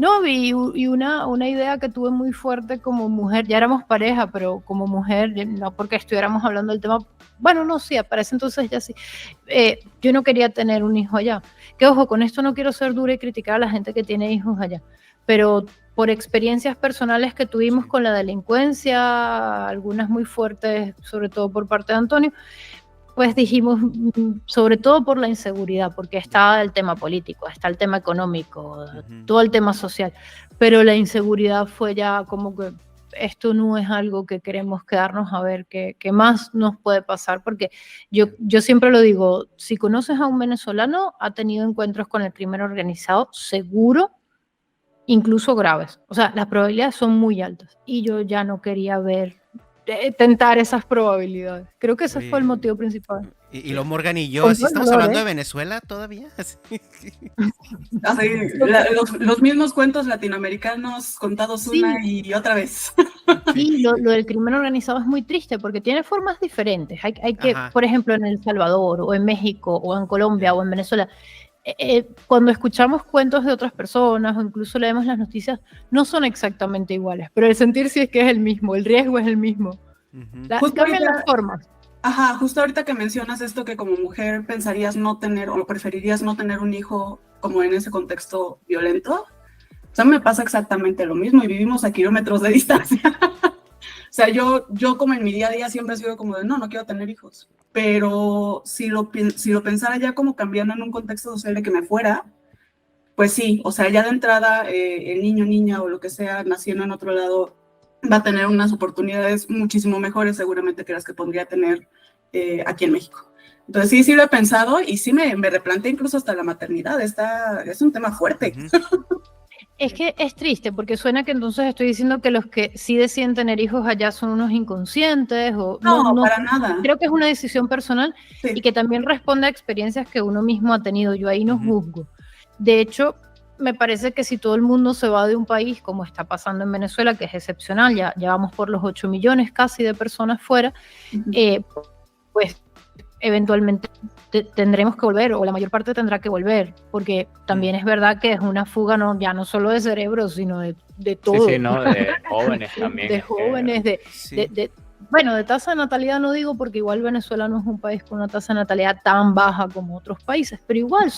No, y una idea que tuve muy fuerte como mujer, ya éramos pareja, pero como mujer, no porque estuviéramos hablando del tema, bueno, no, sí, para ese entonces ya sí, yo no quería tener un hijo allá. Que ojo, con esto no quiero ser dura y criticar a la gente que tiene hijos allá, pero por experiencias personales que tuvimos con la delincuencia, algunas muy fuertes, sobre todo por parte de Antonio, pues dijimos, sobre todo por la inseguridad, porque está el tema político, está el tema económico, todo el tema social, pero la inseguridad fue ya como que esto no es algo que queremos quedarnos a ver qué más nos puede pasar, porque yo siempre lo digo, si conoces a un venezolano, ha tenido encuentros con el crimen organizado, seguro, incluso graves. O sea, las probabilidades son muy altas y yo ya no quería tentar esas probabilidades. Creo que ese fue el motivo principal. Y lo Morgan y yo, Con ¿sí estamos dolor, hablando de Venezuela todavía? Así, los mismos cuentos latinoamericanos contados una y otra vez. Sí, lo del crimen organizado es muy triste porque tiene formas diferentes. Hay que, por ejemplo, en El Salvador o en México o en Colombia o en Venezuela, cuando escuchamos cuentos de otras personas o incluso leemos las noticias, no son exactamente iguales, pero el sentir sí es que es el mismo, el riesgo es el mismo. Cambian las formas. Ajá, justo ahorita que mencionas esto que como mujer pensarías no tener o preferirías no tener un hijo como en ese contexto violento, o sea, me pasa exactamente lo mismo y vivimos a kilómetros de distancia. O sea, yo como en mi día a día siempre he sido como de no quiero tener hijos, pero si lo pensara ya como cambiando en un contexto social de que me fuera, pues sí, o sea, ya de entrada el niño, niña o lo que sea naciendo en otro lado va a tener unas oportunidades muchísimo mejores seguramente que las que podría tener aquí en México. Entonces sí lo he pensado y sí me replanteé incluso hasta la maternidad, es un tema fuerte. Es que es triste porque suena que entonces estoy diciendo que los que sí deciden tener hijos allá son unos inconscientes o no para nada. Creo que es una decisión personal y que también responde a experiencias que uno mismo ha tenido. Yo ahí no juzgo. De hecho, me parece que si todo el mundo se va de un país, como está pasando en Venezuela, que es excepcional, ya vamos por los 8 millones casi de personas fuera, pues eventualmente tendremos que volver, o la mayor parte tendrá que volver, porque también es verdad que es una fuga ya no solo de cerebros, sino de todo. Sí, ¿no? De jóvenes también. De jóvenes, bueno, de tasa de natalidad no digo porque igual Venezuela no es un país con una tasa de natalidad tan baja como otros países, pero igual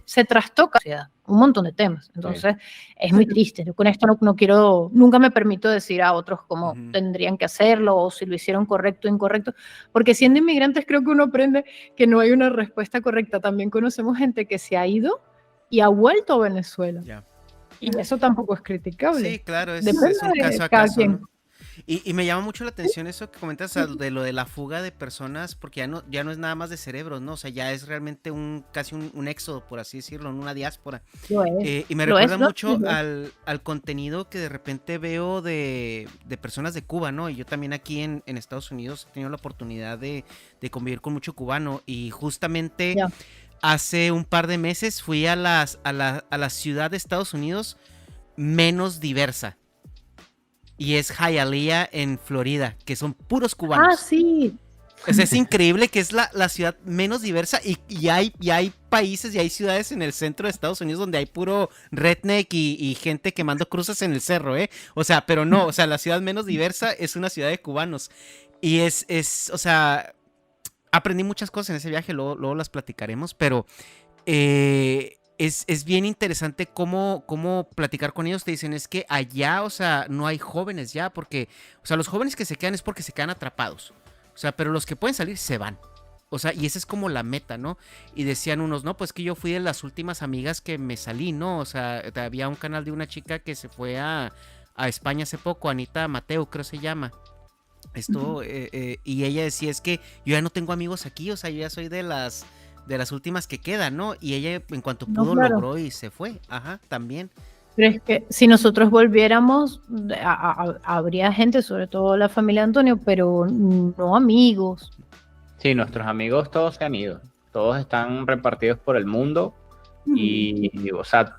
se trastoca un montón de temas. Entonces, es muy triste. Yo con esto no quiero, nunca me permito decir a otros cómo tendrían que hacerlo o si lo hicieron correcto o incorrecto, porque siendo inmigrantes creo que uno aprende que no hay una respuesta correcta. También conocemos gente que se ha ido y ha vuelto a Venezuela. Y eso tampoco es criticable. Sí, claro, es un caso a caso, ¿no? Y me llama mucho la atención eso que comentas de lo de la fuga de personas, porque ya no es nada más de cerebros, ¿no? O sea, ya es realmente casi un éxodo, por así decirlo, una diáspora. Y me recuerda mucho al contenido que de repente veo de personas de Cuba, ¿no? Y yo también aquí en Estados Unidos he tenido la oportunidad de convivir con mucho cubano y justamente hace un par de meses fui a la ciudad de Estados Unidos menos diversa. Y es Hialeah en Florida, que son puros cubanos. Ah, sí. O sea, es increíble que es la ciudad menos diversa y hay países y hay ciudades en el centro de Estados Unidos donde hay puro redneck y gente quemando cruces en el cerro, ¿eh? O sea, pero no, o sea, la ciudad menos diversa es una ciudad de cubanos. Y o sea, aprendí muchas cosas en ese viaje, luego las platicaremos, pero es bien interesante cómo platicar con ellos. Te dicen, es que allá, o sea, no hay jóvenes ya, porque, o sea, los jóvenes que se quedan es porque se quedan atrapados. O sea, pero los que pueden salir se van. O sea, y esa es como la meta, ¿no? Y decían unos, no, pues que yo fui de las últimas amigas que me salí, ¿no? O sea, había un canal de una chica que se fue a España hace poco, Anita Mateo, creo se llama. Y ella decía, es que yo ya no tengo amigos aquí, o sea, yo ya soy de las últimas que quedan, ¿no? Y ella en cuanto pudo logró y se fue, también. Pero es que si nosotros volviéramos, habría gente, sobre todo la familia de Antonio, pero no amigos. Sí, nuestros amigos todos se han ido, todos están repartidos por el mundo y o sea,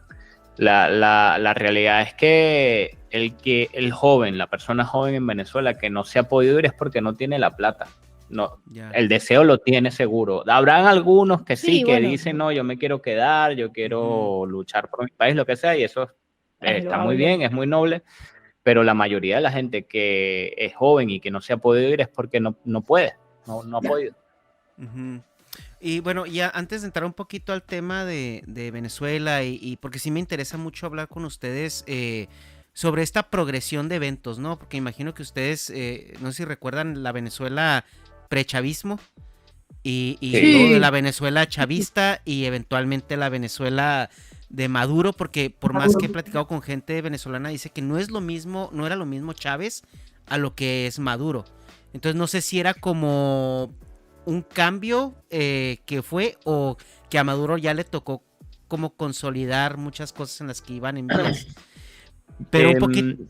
la realidad es que el joven, la persona joven en Venezuela que no se ha podido ir es porque no tiene la plata. no, el deseo lo tiene seguro. Habrán algunos que sí, que dicen, no, yo me quiero quedar, yo quiero luchar por mi país, lo que sea, y eso está muy bien, es muy noble, pero la mayoría de la gente que es joven y que no se ha podido ir es porque no puede, no ha podido. Y bueno, ya antes de entrar un poquito al tema de Venezuela, y porque sí me interesa mucho hablar con ustedes sobre esta progresión de eventos, ¿no? Porque imagino que ustedes, no sé si recuerdan la Venezuela prechavismo y luego de la Venezuela chavista y eventualmente la Venezuela de Maduro, porque por más que he platicado con gente venezolana, dice que no es lo mismo, no era lo mismo Chávez a lo que es Maduro. Entonces no sé si era como un cambio que fue, o que a Maduro ya le tocó como consolidar muchas cosas en las que iban en vías. Pero un poquito...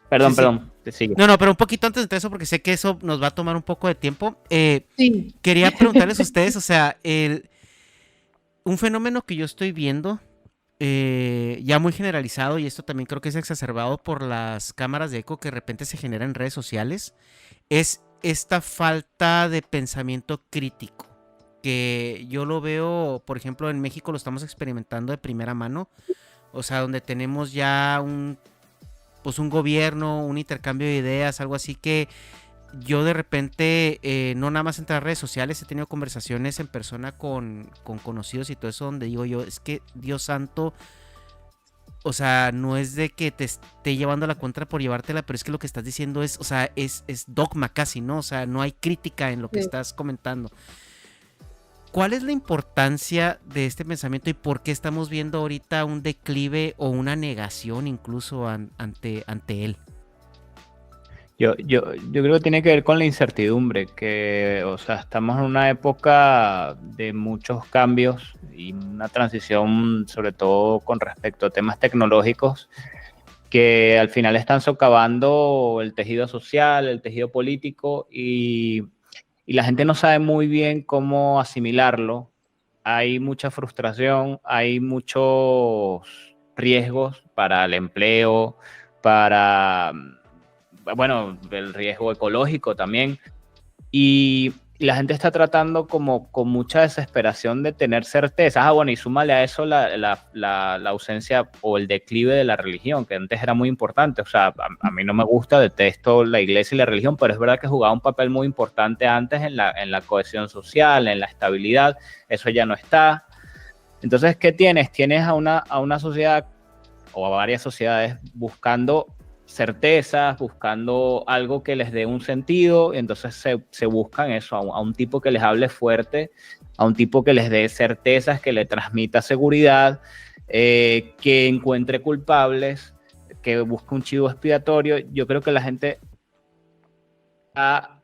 Perdón, te sigo. No, pero un poquito antes de eso, porque sé que eso nos va a tomar un poco de tiempo. Quería preguntarles a ustedes, o sea, un fenómeno que yo estoy viendo, ya muy generalizado, y esto también creo que es exacerbado por las cámaras de eco que de repente se generan en redes sociales, es esta falta de pensamiento crítico, que yo lo veo, por ejemplo, en México lo estamos experimentando de primera mano, o sea, donde tenemos ya un gobierno, un intercambio de ideas, algo así que yo de repente, no nada más entre las redes sociales, he tenido conversaciones en persona con conocidos y todo eso, donde digo yo, es que Dios santo, o sea, no es de que te esté llevando a la contra por llevártela, pero es que lo que estás diciendo es, o sea, es dogma casi, ¿no? O sea, no hay crítica en lo que estás comentando. ¿Cuál es la importancia de este pensamiento y por qué estamos viendo ahorita un declive o una negación incluso ante él? Yo creo que tiene que ver con la incertidumbre, que, o sea, estamos en una época de muchos cambios y una transición, sobre todo con respecto a temas tecnológicos, que al final están socavando el tejido social, el tejido político, y la gente no sabe muy bien cómo asimilarlo. Hay mucha frustración, hay muchos riesgos para el empleo, para, bueno, el riesgo ecológico también. Y la gente está tratando como con mucha desesperación de tener certezas. Bueno, y súmale a eso la ausencia o el declive de la religión, que antes era muy importante. O sea, a mí no me gusta, detesto la iglesia y la religión, pero es verdad que jugaba un papel muy importante antes en la cohesión social, en la estabilidad. Eso ya no está. Entonces, ¿qué tienes? Tienes a una sociedad o a varias sociedades buscando certezas, buscando algo que les dé un sentido, y entonces se buscan eso, a un tipo que les hable fuerte, a un tipo que les dé certezas, que le transmita seguridad, que encuentre culpables, que busque un chivo expiatorio. Yo creo que la gente está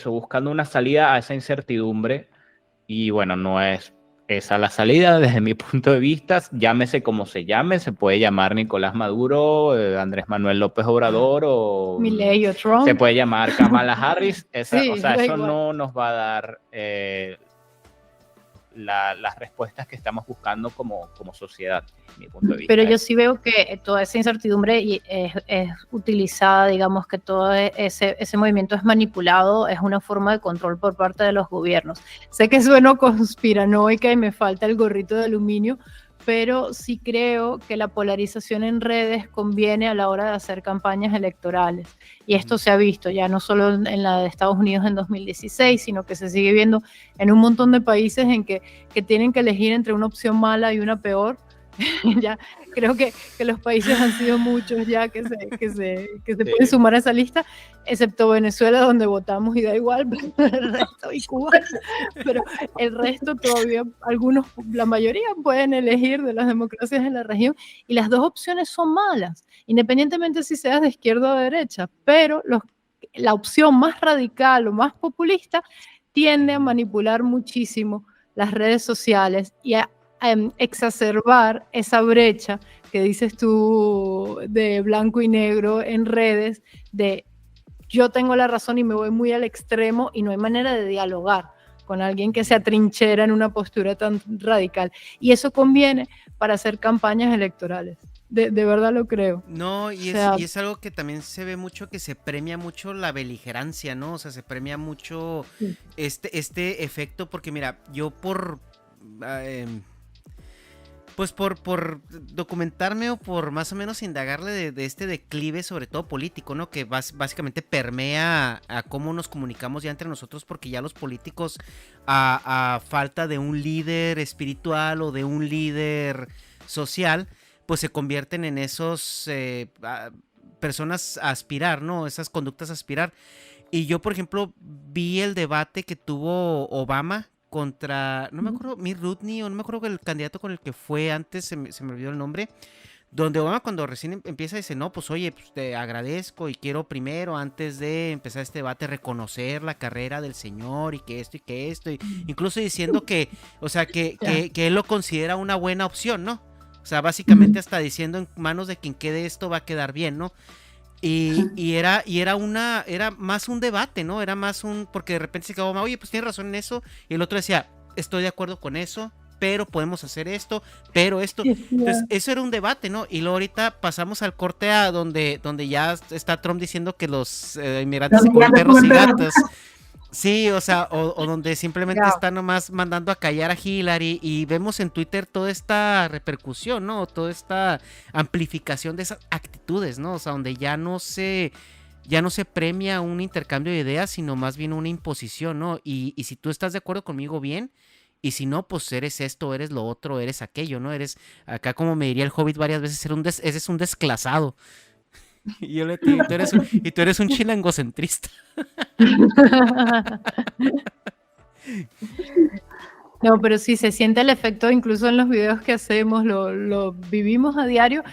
buscando una salida a esa incertidumbre, y bueno, no es esa la salida desde mi punto de vista, llámese como se llame, se puede llamar Nicolás Maduro, Andrés Manuel López Obrador, o Milei o Trump. Se puede llamar Kamala Harris. Sí, o sea, eso igual. No nos va a dar las respuestas que estamos buscando como sociedad, desde mi punto de vista. Pero yo sí veo que toda esa incertidumbre es utilizada, digamos que todo ese movimiento es manipulado, es una forma de control por parte de los gobiernos. Sé que sueno conspiranoica y me falta el gorrito de aluminio, pero sí creo que la polarización en redes conviene a la hora de hacer campañas electorales. Y esto se ha visto ya no solo en la de Estados Unidos en 2016, sino que se sigue viendo en un montón de países en que tienen que elegir entre una opción mala y una peor. Ya creo que los países han sido muchos ya que se pueden sumar a esa lista, excepto Venezuela, donde votamos y da igual, pero el resto, y Cuba, pero el resto todavía, algunos, la mayoría pueden elegir de las democracias de la región, y las dos opciones son malas, independientemente si seas de izquierda o de derecha, pero la opción más radical o más populista tiende a manipular muchísimo las redes sociales y a exacerbar esa brecha que dices tú de blanco y negro en redes, de yo tengo la razón y me voy muy al extremo, y no hay manera de dialogar con alguien que se atrinchera en una postura tan radical, y eso conviene para hacer campañas electorales. de verdad lo creo. No, O y sea, es algo que también se ve mucho, que se premia mucho la beligerancia, ¿no? O sea, se premia mucho sí. este efecto, porque mira, yo ah, em, pues por documentarme o por más o menos indagarle de este declive, sobre todo político, ¿no? Que básicamente permea a cómo nos comunicamos ya entre nosotros, porque ya los políticos, a falta de un líder espiritual o de un líder social, pues se convierten en esos personas a aspirar, ¿no? Esas conductas a aspirar. Y yo, por ejemplo, vi el debate que tuvo Obama contra, no me acuerdo, Mitt Romney, o no me acuerdo el candidato con el que fue antes, se me olvidó el nombre, donde Obama cuando recién empieza dice, no, pues oye, pues te agradezco y quiero primero, antes de empezar este debate, reconocer la carrera del señor y que esto, y incluso diciendo que, o sea, que él lo considera una buena opción, ¿no? O sea, básicamente hasta diciendo en manos de quien quede esto va a quedar bien, ¿no? Era más un debate, ¿no? Era más porque de repente se quedó, oye, pues tienes razón en eso, y el otro decía, estoy de acuerdo con eso, pero podemos hacer esto, pero esto. Entonces, eso era un debate, ¿no? Y luego ahorita pasamos al corte a donde ya está Trump diciendo que los inmigrantes se comen perros y gatos. Sí, o sea, o donde simplemente está nomás mandando a callar a Hillary, y vemos en Twitter toda esta repercusión, ¿no? Toda esta amplificación de esas actitudes, ¿no? O sea, donde ya no se premia un intercambio de ideas, sino más bien una imposición, ¿no? Y si tú estás de acuerdo conmigo, bien, y si no, pues eres esto, eres lo otro, eres aquello, ¿no? Eres, acá como me diría el Hobbit varias veces, eres un desclasado. Y tú eres un chilangocentrista. No, pero sí se siente el efecto incluso en los videos que hacemos, lo vivimos a diario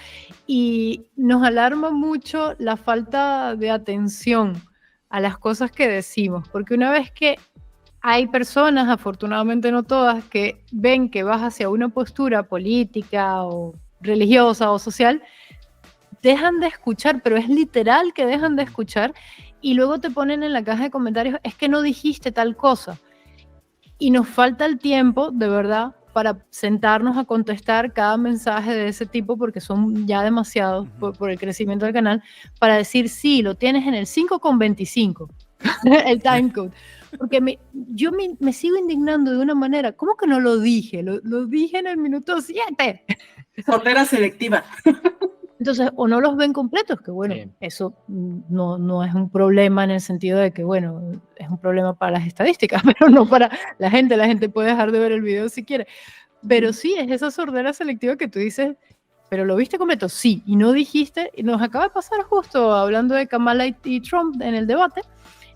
y nos alarma mucho la falta de atención a las cosas que decimos, porque una vez que hay personas, afortunadamente no todas, que ven que vas hacia una postura política o religiosa o social, dejan de escuchar, pero es literal que dejan de escuchar y luego te ponen en la caja de comentarios, es que no dijiste tal cosa. Y nos falta el tiempo, de verdad, para sentarnos a contestar cada mensaje de ese tipo, porque son ya demasiados por el crecimiento del canal, para decir, sí, lo tienes en el 5:25, el timecode. Porque yo me sigo indignando de una manera, ¿cómo que no lo dije? Lo dije en el minuto 7. Sordera selectiva. Entonces, o no los ven completos, que bueno, sí. Eso no es un problema en el sentido de que, bueno, es un problema para las estadísticas, pero no para la gente puede dejar de ver el video si quiere. Pero sí, es esa sordera selectiva que tú dices, ¿pero lo viste completo? Sí, y no dijiste, y nos acaba de pasar justo hablando de Kamala y Trump en el debate,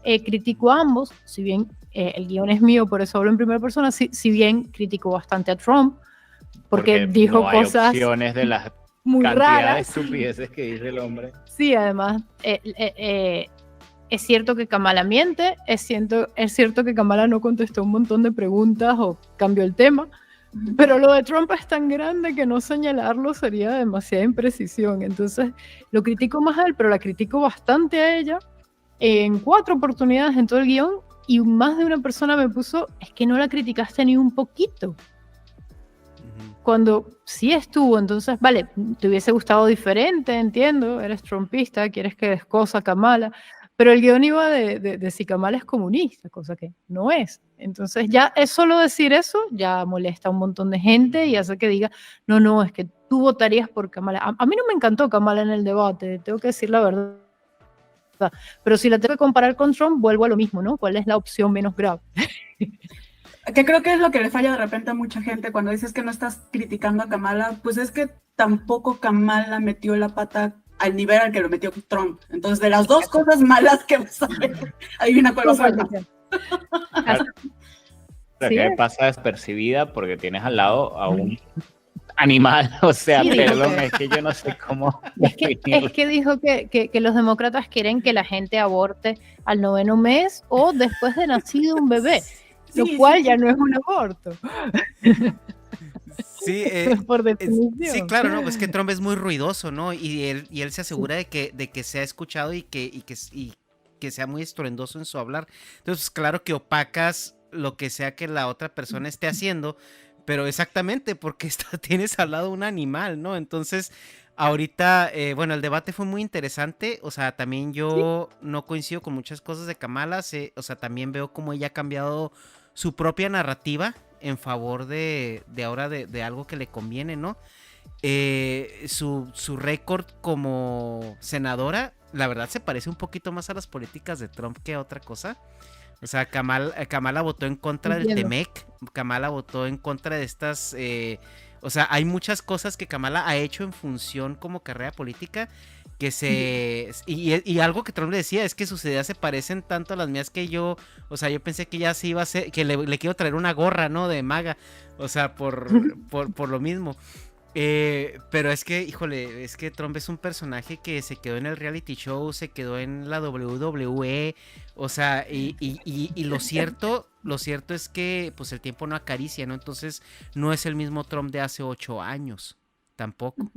critico a ambos, si bien el guión es mío, por eso hablo en primera persona, si bien critico bastante a Trump, porque dijo no hay ciertas opciones de las muy cantidad raras. de estupideces que dice el hombre. Sí, además, es cierto que Kamala miente, es cierto que Kamala no contestó un montón de preguntas o cambió el tema, pero lo de Trump es tan grande que no señalarlo sería demasiada imprecisión. Entonces, lo critico más a él, pero la critico bastante a ella en 4 oportunidades en todo el guión, y más de una persona me puso, es que no la criticaste ni un poquito. Cuando sí estuvo, entonces, vale, te hubiese gustado diferente, entiendo, eres trumpista, quieres que descosa a Kamala, pero el guión iba de si Kamala es comunista, cosa que no es. Entonces ya es solo decir eso, ya molesta a un montón de gente y hace que diga, no, es que tú votarías por Kamala. A mí no me encantó Kamala en el debate, tengo que decir la verdad. Pero si la tengo que comparar con Trump, vuelvo a lo mismo, ¿no? ¿Cuál es la opción menos grave? Que creo que es lo que le falla de repente a mucha gente cuando dices que no estás criticando a Kamala, pues es que tampoco Kamala metió la pata al nivel al que lo metió Trump. Entonces, de las dos cosas malas que vas a ver, adivina cuál va a ser. Lo que pasa despercibida porque tienes al lado a un animal, o sea, sí, perdón, es que yo no sé cómo. Es que dijo que los demócratas quieren que la gente aborte al 9º mes o después de nacido un bebé. Lo cual ya no es un aborto. Sí, por definición. Sí, claro, no, pues que Trump es muy ruidoso, ¿no? Y él se asegura de que se ha escuchado y que sea muy estruendoso en su hablar. Entonces, claro que opacas lo que sea que la otra persona esté haciendo, pero exactamente porque tienes al lado un animal, ¿no? Entonces, ahorita, bueno, el debate fue muy interesante, o sea, también Sí. yo no coincido con muchas cosas de Kamala, o sea, también veo cómo ella ha cambiado su propia narrativa en favor de ahora de algo que le conviene, ¿no? Su récord como senadora, la verdad se parece un poquito más a las políticas de Trump que a otra cosa. O sea, Kamala votó en contra del Entiendo. Temec, Kamala votó en contra de estas... o sea, hay muchas cosas que Kamala ha hecho en función como carrera política que se... Y algo que Trump le decía es que sus ideas se parecen tanto a las mías que yo... O sea, yo pensé que ya se iba a hacer... Que le quiero traer una gorra, ¿no? De maga. O sea, por lo mismo. Pero es que, híjole, es que Trump es un personaje que se quedó en el reality show, se quedó en la WWE, o sea, y lo cierto es que pues el tiempo no acaricia, ¿no? Entonces no es el mismo Trump de hace 8 años, tampoco.